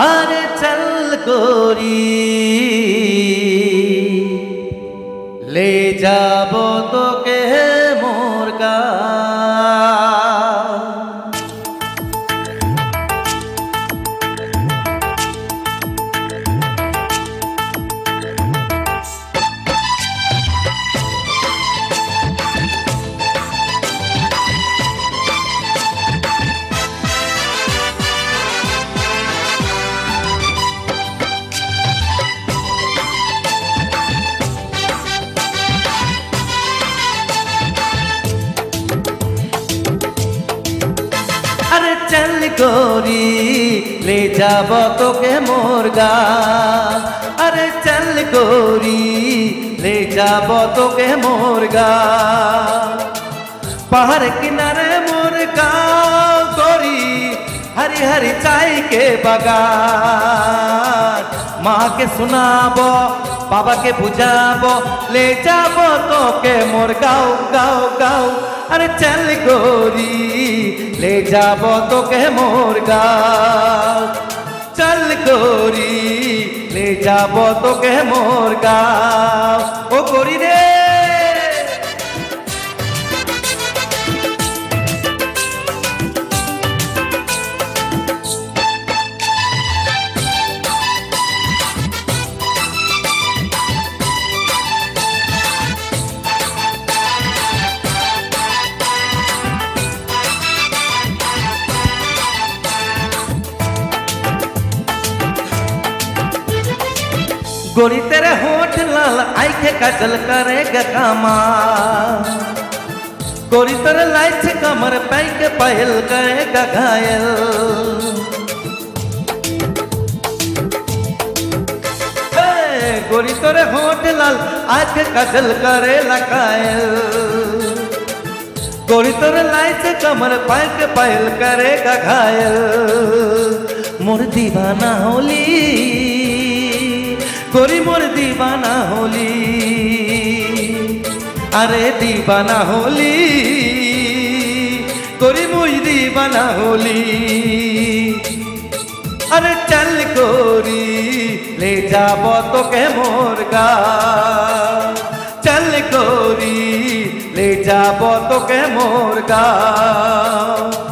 আরে চল গোরি ले जाबो तोके मोर गाँव। अरे चल गोरी ले जाबो तोके मोर गाँव। अरे चल गोरी ले जाबो तोके मोर गाँव। पहाड़ किनारे मोर गाँव गोरी हरी हरी चाय के बगान। माँ के सुनाबो बाबा के बुझाबो ले जाबो तोके मोर गाँव गाँव गाँव। अरे चल गोरी ले जाबो तोके मोर गाँव। चल गोरी ले जाबो तोके मोर गाँव। ओ गोरी रे गोरी तेरे होठ लाल आँखें काजल करेगा कमाल। गोरी तेरे लाइट कमर पैक पहल करेगा घायल। गोरी तेरे होठ लाल आँखें काजल करेला घायल। गोरी तेरे लाइट कमर पैक पहल करेगा घायल। मोर दीवाना होली गोरी मोर दीवाना होली। अरे दीवाना होली गोरी मोर दीवाना होली। अरे चल गोरी ले जाबो तोके मोर गाँव। चल गोरी ले जाबो तोके मोर गाँव।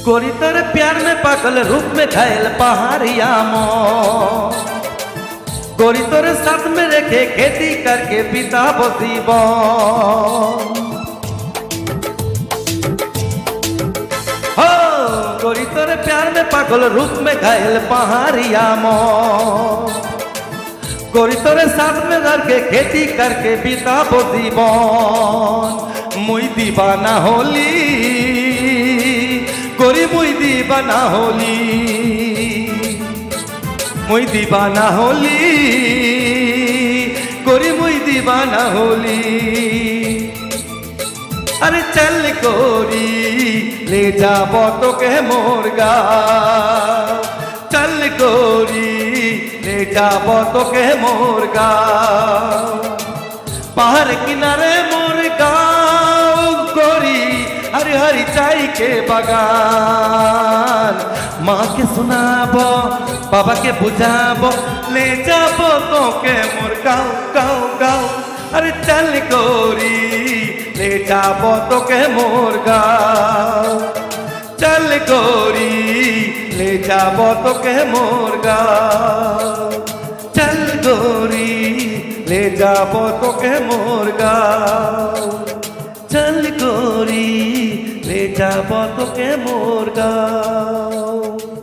गोरी तेरे प्यार में पागल रूप में घायल पहाड़िया मो। गोरी तेरे साथ में रखे खेती करके पिता बसीबो। हो गोरी तेरे प्यार में पागल रूप में घायल पहाड़िया मो। गोरी तेरे साथ में रखे खेती करके पिता बसीबो। मुई दीवाना होली गोरी मुई दीवाना होली। मुई दीवाना होली गोरी मुई दीवाना होली। अरे चल गोरी ले जाबो तोके मोर गाँव। चल गोरी ले जाबो तोके मोर गाँव। पहाड़ किनारे मोर गाँव गोरी हरी हरी चाय के बगान। माँ के सुनाबो बाबा के बुझाबो ले जाबो तोके मोर गाँव गाँव गाँव। अरे चल गोरी ले जाबो तोके मोर गाँव। चल गोरी ले जाबो तोके मोर गाँव। चल गोरी ले जाबो तोके मोर गाँव। चल गोरी ले जाबो तोके मोर गाँव।